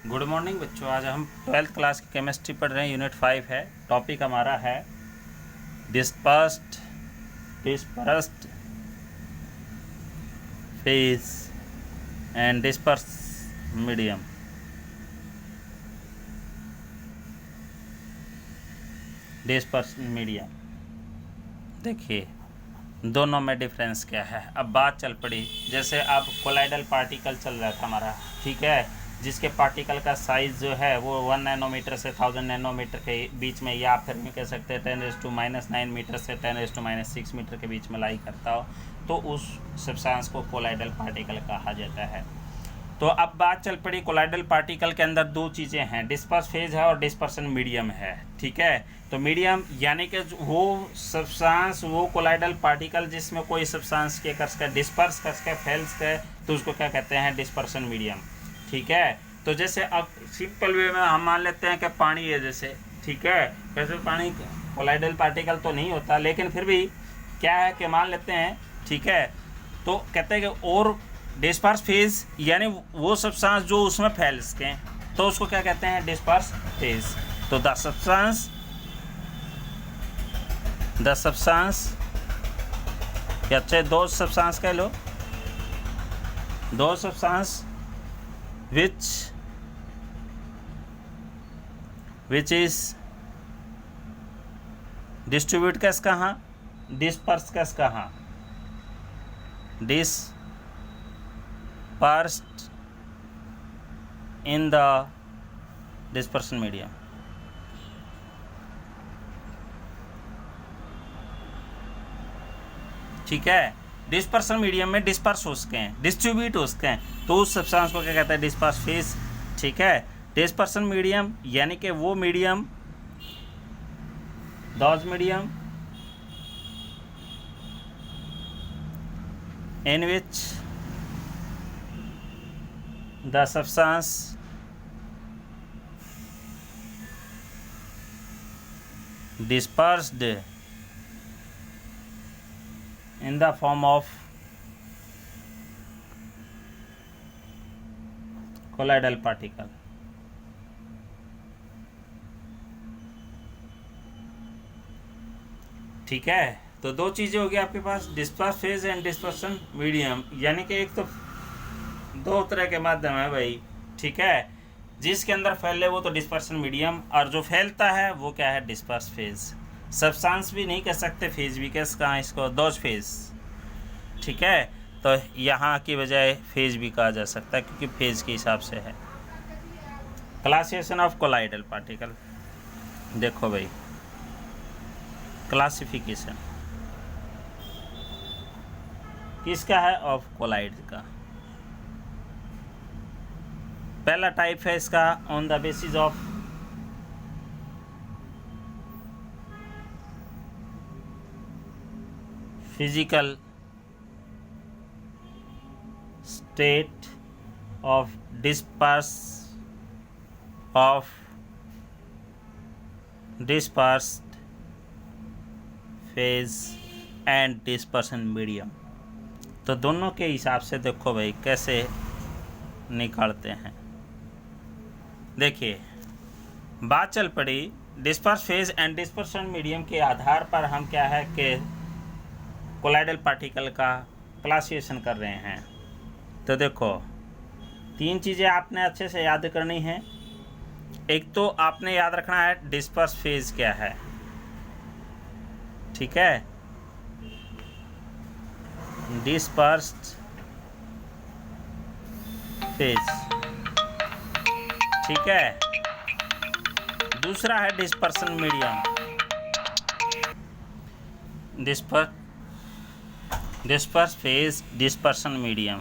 Good morning बच्चों। आज हम 12th क्लास की केमिस्ट्री पढ़ रहे हैं। यूनिट 5 है। टॉपिक हमारा है dispersed phase and disperse medium. Disperse medium, देखिए दोनों में डिफरेंस क्या है। अब बात चल पड़ी, जैसे अब कोलाइडल पार्टिकल चल रहा था हमारा, ठीक है, जिसके पार्टिकल का साइज़ जो है वो 1 नैनोमीटर से 1000 नैनोमीटर के बीच में, या फिर हम कह सकते हैं 10⁻⁹ मीटर से 10⁻�6 मीटर के बीच में लाई करता हो, तो उस सब्सटेंस को कोलाइडल पार्टिकल कहा जाता है। तो अब बात चल पड़ी, कोलाइडल पार्टिकल के अंदर दो चीज़ें हैं, डिस्पर्स फेज है और डिस्पर्सन मीडियम है, ठीक है। तो मीडियम यानी कि वो सब्सटेंस, वो कोलाइडल पार्टिकल जिसमें कोई सब्सटेंस के करके डिस्पर्स करके फैल्स के, तो उसको क्या कहते हैं, डिस्पर्सन मीडियम, ठीक है। तो जैसे अब सिंपल वे में हम मान लेते हैं कि पानी है जैसे, ठीक है, वैसे पानी कोलाइडल पार्टिकल तो नहीं होता, लेकिन फिर भी क्या है कि मान लेते हैं, ठीक है। तो कहते हैं कि और डिस्पर्स फेज यानी वो सब्सटेंस जो उसमें फैल सकें, तो उसको क्या कहते हैं, डिस्पर्स फेज। तो द सब्सटेंस या अच्छे दो सब्सटेंस कह लो, दो सब्सटेंस which is distribute कैस कहाँ, डिस्पर्स कैस कहाँ, dispersed in the dispersion medium। ठीक है, डिस्पर्सन मीडियम में डिस्पर्स हो सके हैं, डिस्ट्रीब्यूट हो सके हैं, तो उस सब्सटेंस को क्या कहते हैं, डिस्पर्स फेज, ठीक है। डिस्पर्सन मीडियम यानी कि वो medium, those medium in which the substance dispersed in the form of colloidal particle। ठीक है, तो दो चीज़ें हो गई आपके पास, disperse phase and dispersion medium, यानी कि एक तो दो तरह के माध्यम है भाई, ठीक है। जिसके अंदर फैले वो तो डिस्पर्सन मीडियम, और जो फैलता है वो क्या है, डिस्पर्स फेज। सब्सटेंस भी नहीं कह सकते, फेज भी कह कहाँ इसको, दोज फेज, ठीक है। तो यहाँ की बजाय फेज भी कहा जा सकता है क्योंकि फेज के हिसाब से है। क्लासिफिकेशन ऑफ कोलाइडल पार्टिकल, देखो भाई क्लासिफिकेशन किसका है, ऑफ कोलाइड का। पहला टाइप है इसका on the basis of physical state of dispersed phase and dispersion medium. तो दोनों के हिसाब से देखो भाई कैसे निकालते हैं। देखिए बात चल पड़ी disperse phase and dispersion medium के आधार पर हम क्या है कि कोलाइडल पार्टिकल का क्लासिफिकेशन कर रहे हैं। तो देखो तीन चीज़ें आपने अच्छे से याद करनी है। एक तो आपने याद रखना है डिस्पर्स फेज क्या है, ठीक है, डिस्पर्स्ड फेज, ठीक है। दूसरा है dispersion medium, disperse phase dispersion medium,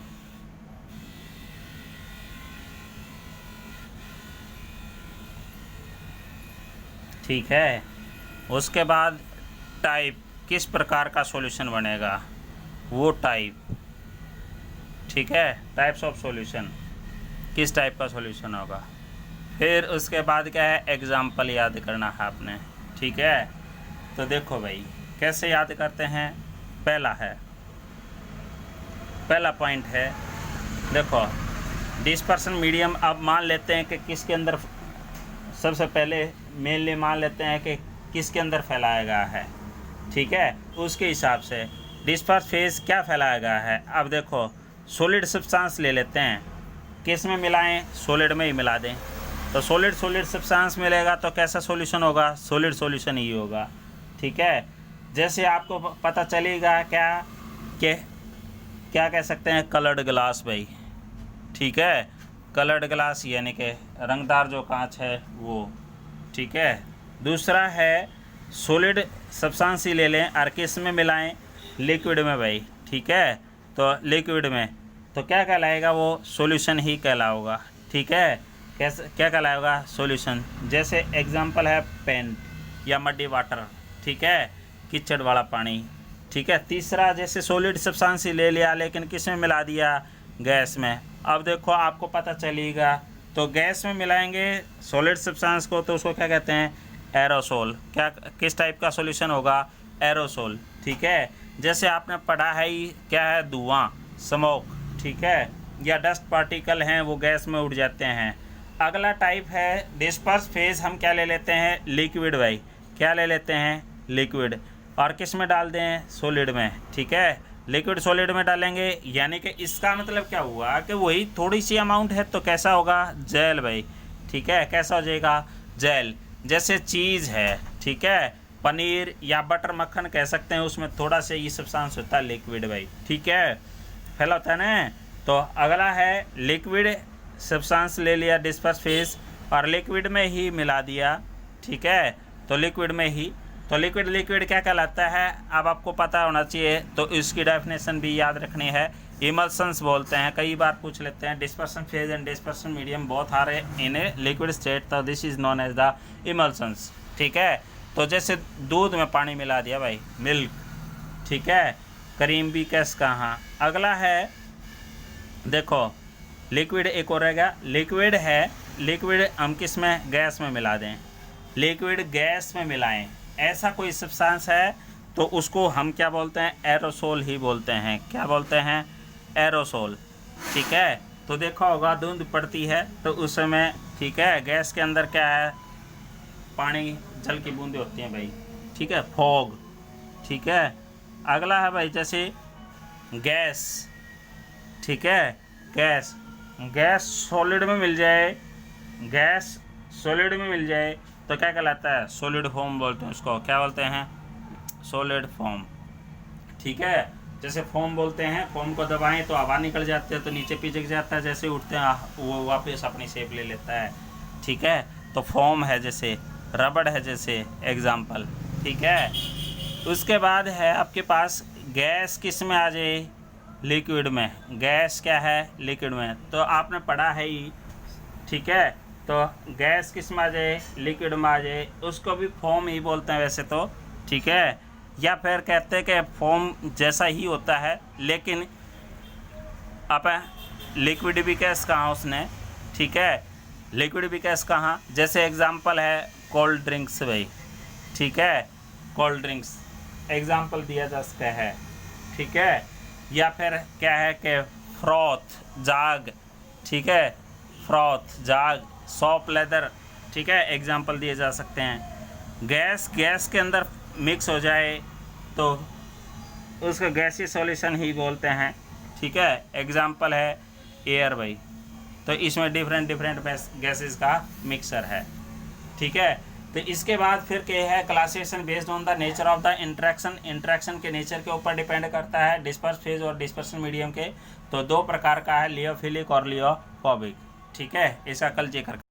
ठीक है। उसके बाद टाइप, किस प्रकार का सॉल्यूशन बनेगा वो टाइप, ठीक है, टाइप्स ऑफ सॉल्यूशन, किस टाइप का सॉल्यूशन होगा। फिर उसके बाद क्या है, एग्जाम्पल याद करना है आपने, ठीक है। तो देखो भाई कैसे याद करते हैं। पहला पॉइंट है, देखो डिस्पर्सन मीडियम अब मान लेते हैं कि किसके अंदर, सबसे पहले मेनली मान लेते हैं कि किसके अंदर फैलाया गया है, ठीक है। उसके हिसाब से डिस्पर्स फेज क्या फैलाया गया है। अब देखो सॉलिड सब्सटेंस ले लेते हैं, किस में मिलाएं, सॉलिड में ही मिला दें, तो सॉलिड सब्सटेंस मिलेगा तो कैसा सॉल्यूशन होगा, सॉलिड सॉल्यूशन ही होगा, ठीक है। जैसे आपको पता चलेगा क्या कह सकते हैं, कलर्ड ग्लास भाई, ठीक है। कलर्ड ग्लास यानी कि रंगदार जो कांच है वो, ठीक है। दूसरा है सॉलिड सब्सटेंस ही ले लें और किस में मिलाएं, लिक्विड में भाई, ठीक है। तो लिक्विड में तो क्या कहलाएगा, वो सॉल्यूशन ही कहलाएगा, ठीक है। कैसे क्या कहलाएगा, सॉल्यूशन। जैसे एग्जांपल है पेंट या मड्डी वाटर, ठीक है, कीचड़ वाला पानी, ठीक है। तीसरा जैसे सॉलिड सब्सटेंस ही ले लिया लेकिन किस में मिला दिया, गैस में। अब देखो आपको पता चलेगा, तो गैस में मिलाएंगे सॉलिड सब्सटेंस को तो उसको क्या कहते हैं, एरोसोल। क्या किस टाइप का सॉल्यूशन होगा, एरोसोल, ठीक है। जैसे आपने पढ़ा है ही क्या है, धुआं, स्मोक, ठीक है, या डस्ट पार्टिकल हैं वो गैस में उड़ जाते हैं। अगला टाइप है डिस्पर्स फेज, हम क्या ले लेते हैं, लिक्विड भाई, क्या ले लेते हैं, लिक्विड, और किस में डाल दें, सॉलिड में, ठीक है। लिक्विड सॉलिड में डालेंगे यानी कि इसका मतलब क्या हुआ कि वही थोड़ी सी अमाउंट है तो कैसा होगा, जेल भाई, ठीक है। कैसा हो जाएगा, जेल। जैसे चीज़ है, ठीक है, पनीर या बटर मक्खन कह सकते हैं, उसमें थोड़ा सा ये सब्सटेंस होता है लिक्विड भाई, ठीक है, फैला होता है ना। तो अगला है लिक्विड सब्सटेंस ले लिया डिस्पर्स फेज और लिक्विड में ही मिला दिया, ठीक है। तो लिक्विड में ही, तो लिक्विड क्या कहलाता है, अब आपको पता होना चाहिए, तो इसकी डेफिनेशन भी याद रखनी है। इमल्सन्स बोलते हैं, कई बार पूछ लेते हैं, dispersion phase and dispersion medium both are in a liquid state, तो this is known as the emulsions, ठीक है। तो जैसे दूध में पानी मिला दिया भाई, मिल्क, ठीक है, क्रीम भी कैस कहाँ। अगला है देखो लिक्विड, एक और रहेगा लिक्विड है, लिक्विड हम किस में, गैस में मिला दें, लिक्विड गैस में मिलाएं, ऐसा कोई सब्सटेंस है तो उसको हम क्या बोलते हैं, एरोसोल ही बोलते हैं। क्या बोलते हैं, एरोसोल, ठीक है। तो देखा होगा धुंध पड़ती है तो उस समय, ठीक है, गैस के अंदर क्या है, पानी, जल की बूंदें होती हैं भाई, ठीक है, फॉग, ठीक है। अगला है भाई जैसे गैस, ठीक है, गैस सॉलिड में मिल जाए, गैस सॉलिड में मिल जाए तो क्या कहलाता है, सॉलिड फॉर्म बोलते हैं उसको, क्या बोलते हैं, सॉलिड फॉर्म, ठीक है। जैसे फॉर्म बोलते हैं, फॉर्म को दबाएं तो हवा निकल जाती है तो नीचे पिचक जाता है, जैसे उठते हैं वो वापस अपनी शेप ले लेता है, ठीक है। तो फॉर्म है, जैसे रबड़ है, जैसे एग्जाम्पल, ठीक है। उसके बाद है आपके पास गैस किस में आ जाए, लिक्विड में। गैस क्या है, लिक्विड में, तो आपने पढ़ा है ही, ठीक है। तो गैस किस में आ जाए, लिक्विड में आ जाए, उसको भी फॉर्म ही बोलते हैं वैसे तो, ठीक है। या फिर कहते हैं कि फॉर्म जैसा ही होता है लेकिन आप लिक्विड भी गैस कहाँ उसने, ठीक है, लिक्विड भी गैस कहाँ। जैसे एग्जांपल है कोल्ड ड्रिंक्स भाई, ठीक है, कोल्ड ड्रिंक्स एग्जांपल दिया जा सकता है, ठीक है। या फिर क्या है कि फ्रॉथ, जाग, ठीक है, फ्रॉथ, जाग, सॉप लेदर, ठीक है, एग्जांपल दिए जा सकते हैं। गैस के अंदर मिक्स हो जाए तो उसको गैसी सॉल्यूशन ही बोलते हैं, ठीक है। एग्जांपल है एयर भाई, तो इसमें डिफरेंट गैसेस का मिक्सर है, ठीक है। तो इसके बाद फिर क्या है, classification based on the nature of the interaction के नेचर के ऊपर डिपेंड करता है डिस्पर्स फेज और डिस्पर्सन मीडियम के। तो दो प्रकार का है, लियोफिलिक और लियोफोबिक, ठीक है। इसका कल जिक्र